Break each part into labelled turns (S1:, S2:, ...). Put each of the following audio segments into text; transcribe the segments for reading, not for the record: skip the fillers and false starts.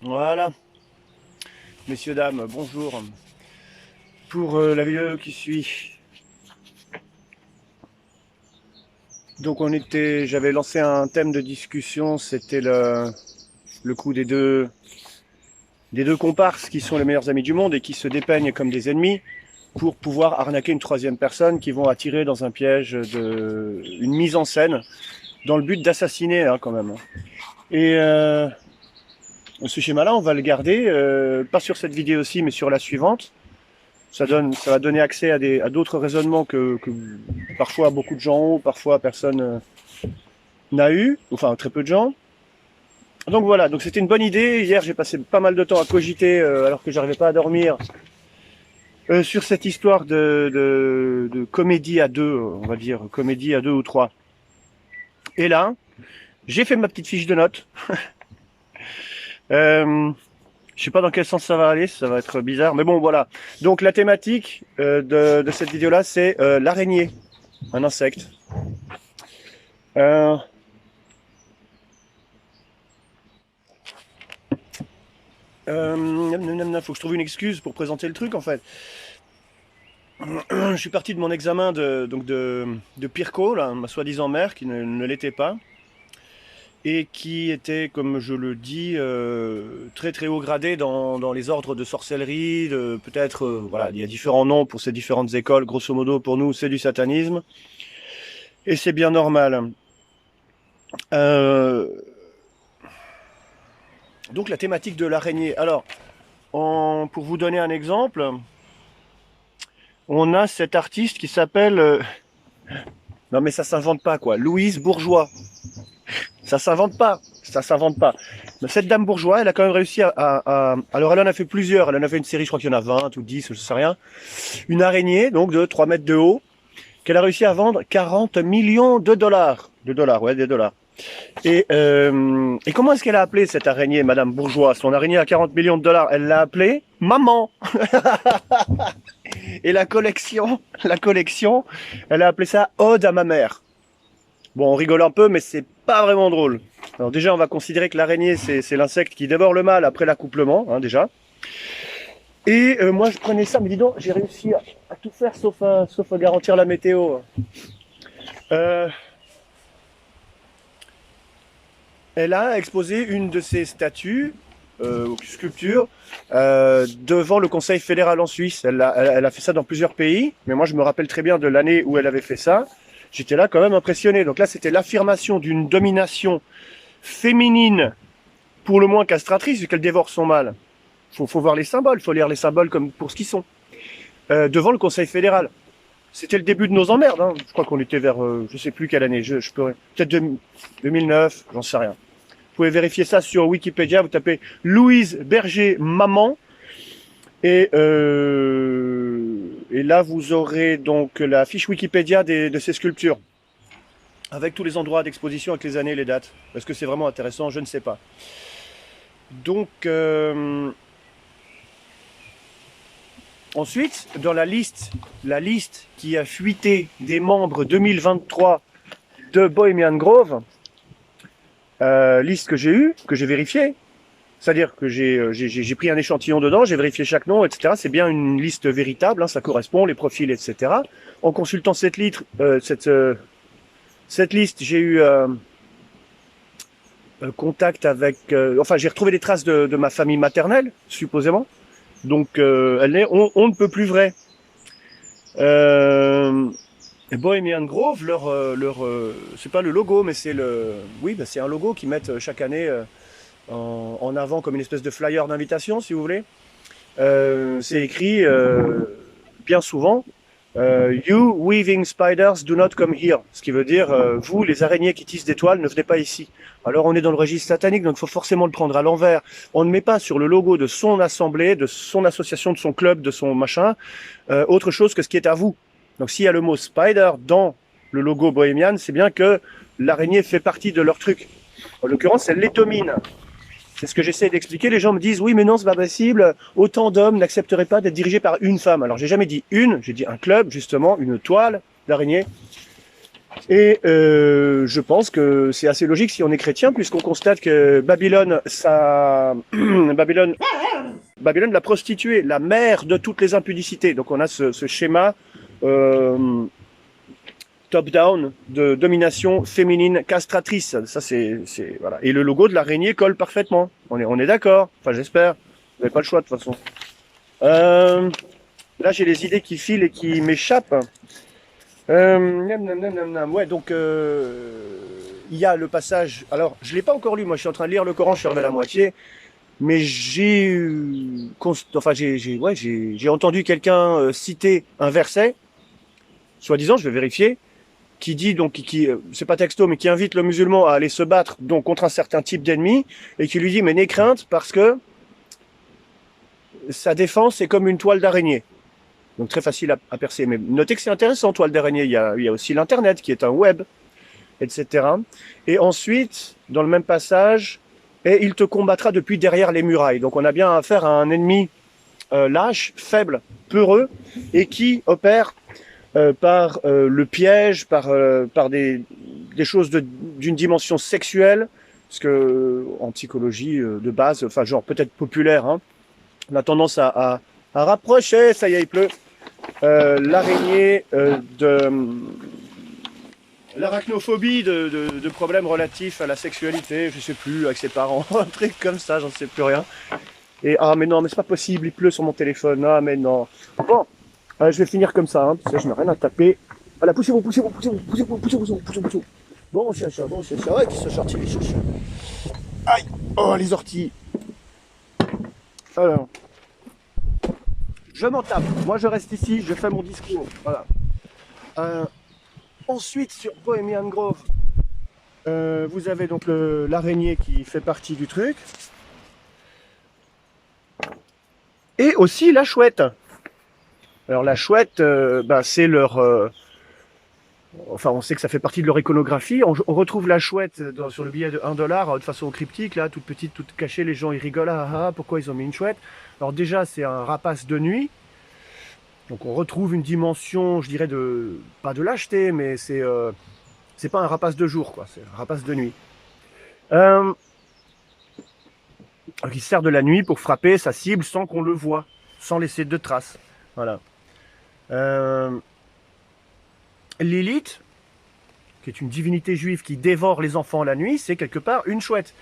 S1: Voilà, messieurs, dames, bonjour. Pour la vidéo qui suit. Donc j'avais lancé un thème de discussion, c'était le coup des deux comparses qui sont les meilleurs amis du monde et qui se dépeignent comme des ennemis pour pouvoir arnaquer une troisième personne qui vont attirer dans un piège une mise en scène dans le but d'assassiner quand même. Et ce schéma-là, on va le garder, pas sur cette vidéo-ci, mais sur la suivante. Ça va donner accès à d'autres raisonnements que parfois beaucoup de gens ont, parfois personne n'a eu, enfin très peu de gens. Donc voilà, donc c'était une bonne idée. Hier, j'ai passé pas mal de temps à cogiter alors que j'arrivais pas à dormir sur cette histoire de comédie à deux, on va dire, comédie à deux ou trois. Et là, j'ai fait ma petite fiche de notes. Je sais pas dans quel sens ça va aller, ça va être bizarre, mais bon voilà. Donc la thématique de cette vidéo-là, c'est l'araignée, un insecte. Faut que je trouve une excuse pour présenter le truc en fait. Je suis parti de mon examen de Pirco, là, ma soi-disant mère, qui ne l'était pas, et qui était, comme je le dis, très très haut gradé dans les ordres de sorcellerie, peut-être, voilà, il y a différents noms pour ces différentes écoles, grosso modo pour nous c'est du satanisme, et c'est bien normal. Donc la thématique de l'araignée, alors, pour vous donner un exemple, on a cet artiste qui s'appelle, non mais ça s'invente pas quoi, Louise Bourgeois. Ça s'invente pas, ça s'invente pas. Mais cette dame Bourgeois, elle a quand même réussi alors elle en a fait plusieurs, elle en a fait une série, je crois qu'il y en a 20 ou 10, je sais rien. Une araignée, donc de 3 mètres de haut, qu'elle a réussi à vendre 40 millions de dollars. De dollars, ouais, des dollars. Et comment est-ce qu'elle a appelé cette araignée, Madame Bourgeois? Son araignée à 40 millions de dollars, elle l'a appelée Maman. Et la collection, elle a appelé ça Ode à ma mère. Bon, on rigole un peu, mais c'est pas vraiment drôle. Alors déjà, on va considérer que l'araignée, c'est l'insecte qui dévore le mâle après l'accouplement, hein, déjà. Et moi, je prenais ça, mais dis donc, j'ai réussi à tout faire sauf à garantir la météo. Elle a exposé une de ses statues, sculptures, devant le Conseil fédéral en Suisse. Elle a fait ça dans plusieurs pays, mais moi, je me rappelle très bien de l'année où elle avait fait ça. J'étais là quand même impressionné. Donc là, c'était l'affirmation d'une domination féminine, pour le moins castratrice, vu qu'elle dévore son mâle. Faut voir les symboles, faut lire les symboles comme pour ce qu'ils sont. Devant le Conseil fédéral. C'était le début de nos emmerdes. Hein. Je crois qu'on était vers, je sais plus quelle année, je peux, peut-être 2009, j'en sais rien. Vous pouvez vérifier ça sur Wikipédia, vous tapez Louise Berger Maman. Et là, vous aurez donc la fiche Wikipédia de ces sculptures, avec tous les endroits d'exposition, avec les années et les dates. Est-ce que c'est vraiment intéressant? Je ne sais pas. Donc, ensuite, dans la liste qui a fuité des membres 2023 de Bohemian Grove, liste que j'ai eue, que j'ai vérifiée, c'est-à-dire que j'ai pris un échantillon dedans, j'ai vérifié chaque nom, etc. C'est bien une liste véritable, hein, ça correspond, les profils, etc. En consultant cette liste, j'ai eu contact avec... enfin, j'ai retrouvé des traces de ma famille maternelle, supposément. Donc, elle est on ne peut plus vrai. Bohemian Grove, c'est pas le logo, mais c'est c'est un logo qu'ils mettent chaque année en avant comme une espèce de flyer d'invitation, si vous voulez. C'est écrit bien souvent You weaving spiders do not come here, ce qui veut dire vous les araignées qui tissent des toiles ne venez pas ici. Alors on est dans le registre satanique, donc il faut forcément le prendre à l'envers. On ne met pas sur le logo de son assemblée, de son association, de son club, de son machin, autre chose que ce qui est à vous. Donc s'il y a le mot spider dans le logo Bohemian, c'est bien que l'araignée fait partie de leur truc. En l'occurrence, c'est l'étomine. C'est ce que j'essaie d'expliquer. Les gens me disent, oui, mais non, c'est pas possible. Autant d'hommes n'accepteraient pas d'être dirigés par une femme. Alors, j'ai jamais dit une, j'ai dit un club, justement, une toile d'araignée. Et je pense que c'est assez logique si on est chrétien, puisqu'on constate que Babylone, Babylone l'a prostituée, la mère de toutes les impudicités. Donc on a ce schéma top-down de domination féminine castratrice. Ça voilà. Et le logo de l'araignée colle parfaitement. On est d'accord. Enfin, j'espère. Vous n'avez pas le choix de toute façon. Là, j'ai les idées qui filent et qui m'échappent. Ouais, donc il y a le passage. Alors, je l'ai pas encore lu. Moi, je suis en train de lire le Coran. Je suis arrivé à la moitié. Mais j'ai entendu quelqu'un citer un verset, soi-disant, je vais vérifier, qui dit donc c'est pas texto, mais qui invite le musulman à aller se battre donc contre un certain type d'ennemi et qui lui dit mais n'aie crainte parce que sa défense est comme une toile d'araignée. Donc très facile à percer. Mais notez que c'est intéressant, toile d'araignée. Il y a aussi l'internet qui est un web, etc. Et ensuite, dans le même passage, et il te combattra depuis derrière les murailles. Donc on a bien affaire à un ennemi lâche, faible, peureux, et qui opère par le piège, par des choses d'une dimension sexuelle, parce que en psychologie de base, enfin genre peut-être populaire, hein, on a tendance à rapprocher, ça y est il pleut, l'araignée de l'arachnophobie de problèmes relatifs à la sexualité, je sais plus, avec ses parents, un truc comme ça, j'en sais plus rien. Et ah mais non, mais c'est pas possible, il pleut sur mon téléphone, ah mais non. Bon, je vais finir comme ça, hein, parce que je n'ai rien à taper. Voilà, poussez-vous. Bon chacha, ouais, qui sont sortis les chachas. Aïe, oh les orties. Alors, je m'en tape, moi je reste ici, je fais mon discours, voilà. Ensuite, sur Bohemian Grove, vous avez donc l'araignée qui fait partie du truc. Et aussi la chouette. Alors la chouette, c'est leur... enfin, on sait que ça fait partie de leur iconographie. On retrouve la chouette sur le billet de 1 $, de façon cryptique, là, toute petite, toute cachée. Les gens, ils rigolent. Ah, pourquoi ils ont mis une chouette? Alors déjà, c'est un rapace de nuit. Donc on retrouve une dimension, je dirais, pas de lâcheté, mais c'est pas un rapace de jour, quoi. C'est un rapace de nuit. Qui sert de la nuit pour frapper sa cible sans qu'on le voit, sans laisser de traces. Voilà. Lilith, qui est une divinité juive qui dévore les enfants la nuit, c'est quelque part une chouette.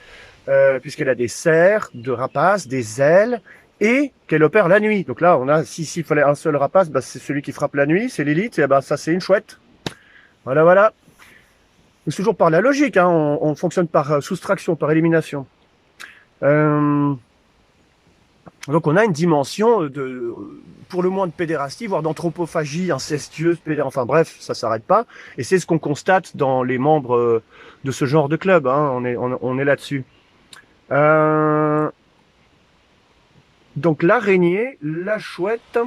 S1: Puisqu'elle a des serres de rapaces, des ailes, et qu'elle opère la nuit. Donc là, on a, s'il fallait un seul rapace, c'est celui qui frappe la nuit, c'est Lilith, et ça c'est une chouette. Voilà. C'est toujours par la logique, hein, on fonctionne par soustraction, par élimination. Donc on a une dimension pour le moins de pédérastie, voire d'anthropophagie incestueuse, enfin bref, ça s'arrête pas. Et c'est ce qu'on constate dans les membres de ce genre de club, hein, on est là-dessus. Donc l'araignée, la chouette...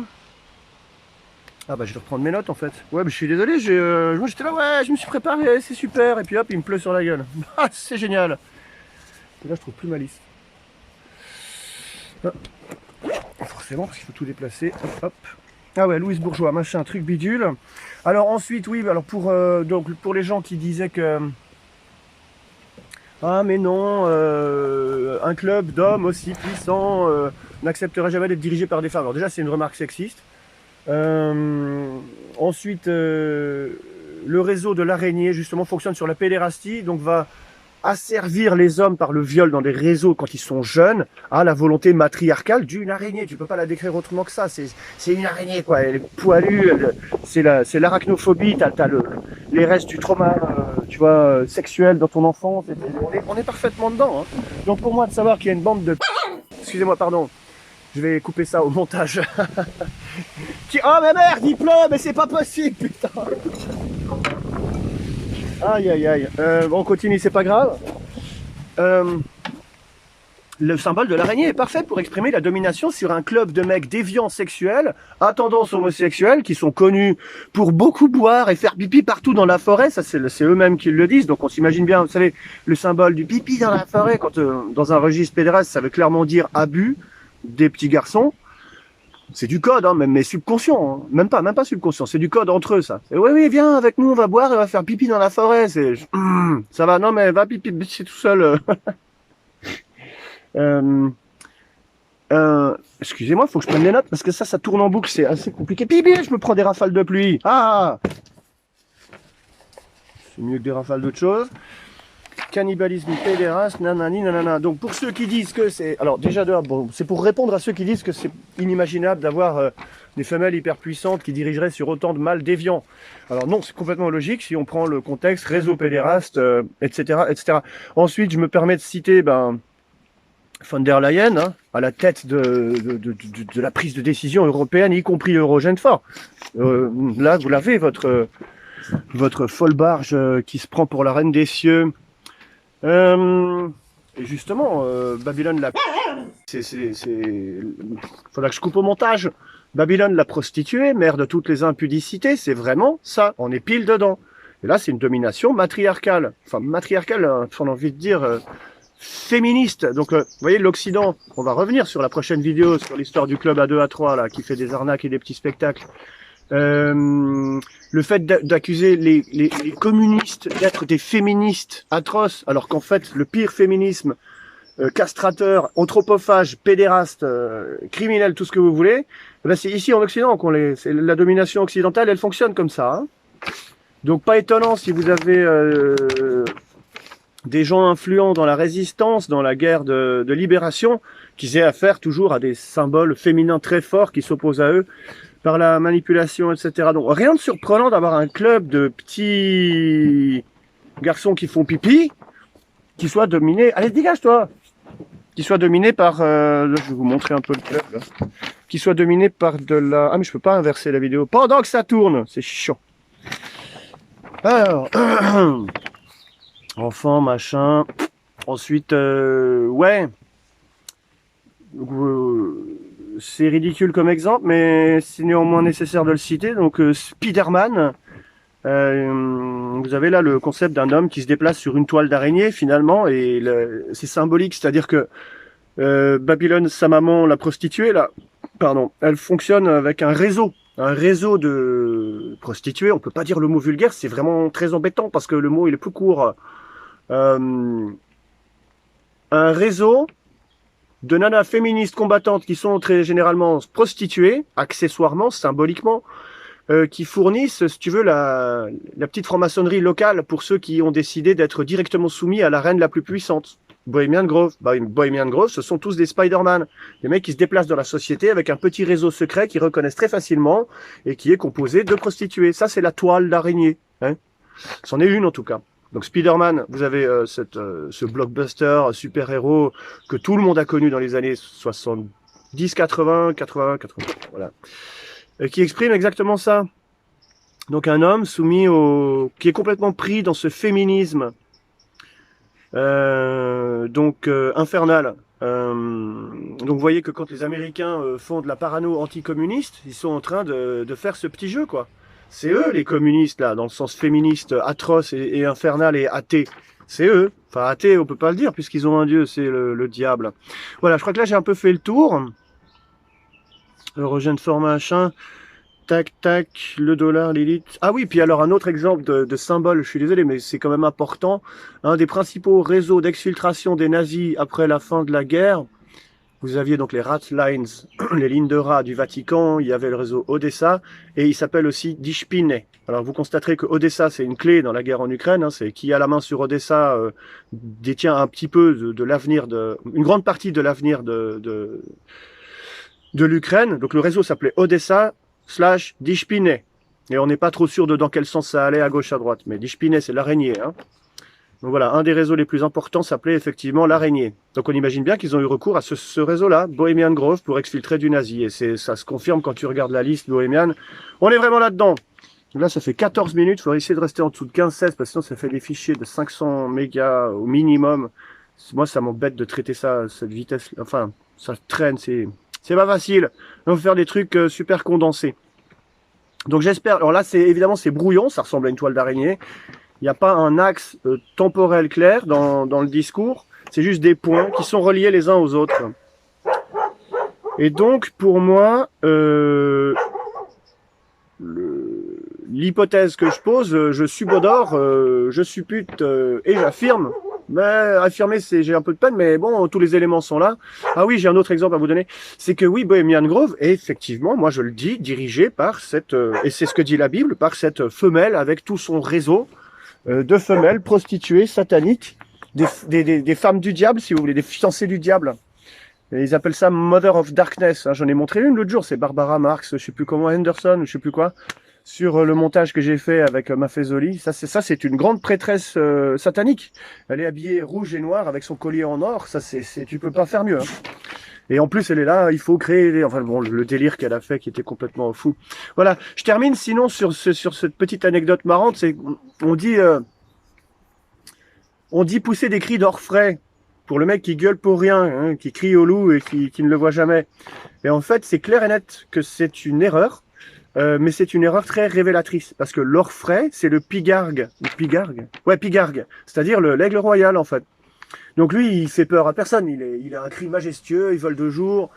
S1: Ah bah je vais reprendre mes notes en fait. Ouais, je suis désolé, moi j'étais là, ouais, je me suis préparé, c'est super, et puis hop, il me pleut sur la gueule. Ah, c'est génial. Et là je trouve plus ma liste. Forcément, parce qu'il faut tout déplacer. Hop. Ah ouais, Louise Bourgeois, machin, truc bidule. Alors ensuite, oui, alors donc pour les gens qui disaient que... Ah mais non, un club d'hommes aussi puissant n'accepterait jamais d'être dirigé par des femmes. Alors déjà, c'est une remarque sexiste. Ensuite, le réseau de l'araignée, justement, fonctionne sur la pédérastie, donc va asservir les hommes par le viol dans des réseaux quand ils sont jeunes à la volonté matriarcale d'une araignée. Tu peux pas la décrire autrement que ça. C'est une araignée, quoi. Elle est poilue, c'est l'arachnophobie, t'as les restes du trauma, tu vois, sexuel dans ton enfance. On est parfaitement dedans, hein. Donc pour moi, de savoir qu'il y a une bande de... Excusez-moi, pardon. Je vais couper ça au montage. Oh mais merde, il pleut, mais c'est pas possible, putain. Aïe. On continue, c'est pas grave. Le symbole de l'araignée est parfait pour exprimer la domination sur un club de mecs déviants sexuels, à tendance homosexuelle, qui sont connus pour beaucoup boire et faire pipi partout dans la forêt. Ça, c'est eux-mêmes qui le disent. Donc on s'imagine bien, vous savez, le symbole du pipi dans la forêt, quand dans un registre pédéraste, ça veut clairement dire abus des petits garçons. C'est du code, hein, mais subconscient, hein. Même pas subconscient, c'est du code entre eux, ça. Et oui, viens avec nous, on va boire et on va faire pipi dans la forêt. Ça va, non, mais va pipi, c'est tout seul. Excusez-moi, faut que je prenne des notes, parce que ça tourne en boucle, c'est assez compliqué. Pipi, je me prends des rafales de pluie. Ah! C'est mieux que des rafales d'autre chose. Cannibalisme pédéraste, nanani, nanana. Donc pour ceux qui disent que c'est... Alors déjà, bon, c'est pour répondre à ceux qui disent que c'est inimaginable d'avoir des femelles hyper puissantes qui dirigeraient sur autant de mâles déviants. Alors non, c'est complètement logique si on prend le contexte réseau pédéraste, etc., etc. Ensuite, je me permets de citer von der Leyen, hein, à la tête de la prise de décision européenne, y compris Eurogène fort. Là, vous l'avez, votre folle barge qui se prend pour la reine des cieux. Et justement, Babylone l'a... Faudra que je coupe au montage. Babylone l'a prostituée, mère de toutes les impudicités, c'est vraiment ça. On est pile dedans. Et là, c'est une domination matriarcale. Enfin, matriarcale, on a envie de dire féministe. Donc, vous voyez, l'Occident, on va revenir sur la prochaine vidéo, sur l'histoire du club A2, A3, là, qui fait des arnaques et des petits spectacles. Le fait d'accuser les communistes d'être des féministes atroces, alors qu'en fait, le pire féminisme, castrateur, anthropophage, pédéraste, criminel, tout ce que vous voulez, ben c'est ici en Occident qu'on la domination occidentale, elle fonctionne comme ça. Hein. Donc pas étonnant si vous avez des gens influents dans la résistance, dans la guerre de libération, qui aient affaire toujours à des symboles féminins très forts qui s'opposent à eux par la manipulation, etc. Donc rien de surprenant d'avoir un club de petits garçons qui font pipi, qui soit dominé... Allez, dégage-toi! Qui soit dominé par... là, je vais vous montrer un peu le club, là. Qui soit dominé par de la... Ah, mais je peux pas inverser la vidéo pendant que ça tourne, c'est chiant. Alors... Enfant, machin... Ensuite, ouais... c'est ridicule comme exemple, mais c'est néanmoins nécessaire de le citer. Donc Spider-Man, vous avez là le concept d'un homme qui se déplace sur une toile d'araignée finalement, et c'est symbolique, c'est-à-dire que Babylone, sa maman, la prostituée, là, pardon, elle fonctionne avec un réseau de prostituées. On peut pas dire le mot vulgaire, c'est vraiment très embêtant parce que le mot il est plus court. Un réseau de nanas féministes combattantes qui sont très généralement prostituées, accessoirement, symboliquement, qui fournissent, si tu veux, la petite franc-maçonnerie locale pour ceux qui ont décidé d'être directement soumis à la reine la plus puissante. Bohemian Grove. Bohemian Grove, ce sont tous des Spider-Man. Des mecs qui se déplacent dans la société avec un petit réseau secret qu'ils reconnaissent très facilement et qui est composé de prostituées. Ça, c'est la toile d'araignée. Hein, c'en est une en tout cas. Donc Spider-Man, vous avez ce blockbuster super-héros que tout le monde a connu dans les années 70, 80, voilà. Qui exprime exactement ça. Donc un homme soumis qui est complètement pris dans ce féminisme infernal. Donc vous voyez que quand les Américains font de la parano anticommuniste, ils sont en train de faire ce petit jeu, quoi. C'est eux les communistes, là, dans le sens féministe, atroce et infernal et athée. C'est eux. Enfin, athée, on peut pas le dire, puisqu'ils ont un dieu, c'est le diable. Voilà, je crois que là, j'ai un peu fait le tour. Eurogène fort machin. Tac, tac, le dollar, l'élite. Ah oui, puis alors un autre exemple de symbole, je suis désolé, mais c'est quand même important. Un des principaux réseaux d'exfiltration des nazis après la fin de la guerre, vous aviez donc les rat lines, les lignes de rats du Vatican, il y avait le réseau Odessa, et il s'appelle aussi Dishpine. Alors vous constaterez que Odessa, c'est une clé dans la guerre en Ukraine, hein, c'est qui a la main sur Odessa détient un petit peu de l'avenir, une grande partie de l'avenir de l'Ukraine. Donc le réseau s'appelait Odessa / Dishpine. Et on n'est pas trop sûr de dans quel sens ça allait, à gauche, à droite. Mais Dishpine, c'est l'araignée, hein. Donc voilà, un des réseaux les plus importants s'appelait effectivement l'araignée. Donc on imagine bien qu'ils ont eu recours à ce réseau-là, Bohemian Grove, pour exfiltrer du nazi. Et ça se confirme quand tu regardes la liste Bohemian. On est vraiment là-dedans. Là, ça fait 14 minutes. Il faudrait essayer de rester en dessous de 15-16, parce que sinon ça fait des fichiers de 500 mégas au minimum. Moi, ça m'embête de traiter ça à cette vitesse. Enfin, ça traîne, c'est pas facile. On va faire des trucs super condensés. Donc j'espère... Alors là, évidemment, c'est brouillon. Ça ressemble à une toile d'araignée. Il n'y a pas un axe temporel clair dans le discours, c'est juste des points qui sont reliés les uns aux autres. Et donc, pour moi, l'hypothèse que je pose, je subodore, je suppute et j'affirme. Mais affirmer, j'ai un peu de peine, mais bon, tous les éléments sont là. Ah oui, j'ai un autre exemple à vous donner. C'est que oui, Bohemian Grove est effectivement, moi je le dis, dirigé par cette, et c'est ce que dit la Bible, par cette femelle avec tout son réseau de femelles prostituées sataniques, des femmes du diable, si vous voulez, des fiancées du diable. Et ils appellent ça Mother of Darkness. Hein. J'en ai montré une l'autre jour, c'est Barbara Marx, je sais plus comment, Henderson, je sais plus quoi, sur le montage que j'ai fait avec Maffezoli. Ça, c'est une grande prêtresse satanique. Elle est habillée rouge et noir avec son collier en or. Ça, tu peux pas faire mieux. Hein. Et en plus, elle est là, il faut créer, enfin bon, le délire qu'elle a fait qui était complètement fou. Voilà. Je termine sinon sur cette petite anecdote marrante, c'est on dit pousser des cris d'orfraie pour le mec qui gueule pour rien, hein, qui crie au loup et qui ne le voit jamais. Et en fait, c'est clair et net que c'est une erreur, mais c'est une erreur très révélatrice, parce que l'orfraie, c'est le pigargue. Le pigargue? Ouais, pigargue, c'est-à-dire l'aigle royal, en fait. Donc lui, il fait peur à personne, il a un cri majestueux, il vole de jour,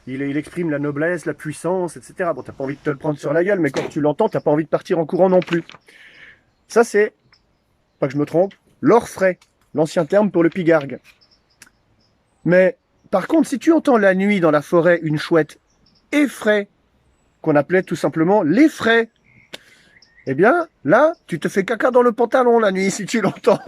S1: il exprime la noblesse, la puissance, etc. Bon, t'as pas envie de te le prendre sur la gueule, mais quand tu l'entends, t'as pas envie de partir en courant non plus. Ça, c'est, pas que je me trompe, l'orfraie, l'ancien terme pour le pigargue. Mais par contre, si tu entends la nuit dans la forêt une chouette effraie, qu'on appelait tout simplement l'effraie, eh bien, là, tu te fais caca dans le pantalon la nuit si tu l'entends.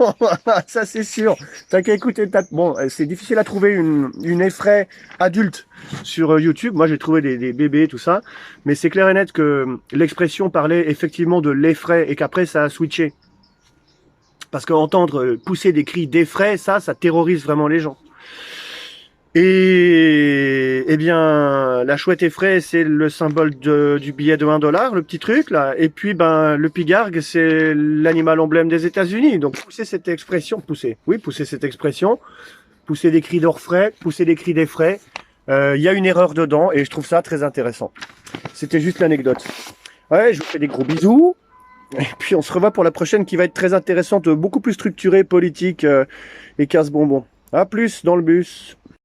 S1: Ça, c'est sûr. T'as qu'à écouter. Bon, c'est difficile à trouver une effraie adulte sur YouTube. Moi, j'ai trouvé des bébés, tout ça. Mais c'est clair et net que l'expression parlait effectivement de l'effraie et qu'après, ça a switché. Parce qu'entendre pousser des cris d'effraie, ça terrorise vraiment les gens. Et eh bien, la chouette effraie, c'est le symbole du billet de 1 $, le petit truc là. Et puis, ben, le pigargue, c'est l'animal emblème des États-Unis. Donc, pousser cette expression, pousser des cris d'orfraie, pousser des cris d'effraie. Il y a une erreur dedans et je trouve ça très intéressant. C'était juste l'anecdote. Ouais, je vous fais des gros bisous. Et puis, on se revoit pour la prochaine qui va être très intéressante, beaucoup plus structurée, politique et casse-bonbons. À plus dans le bus.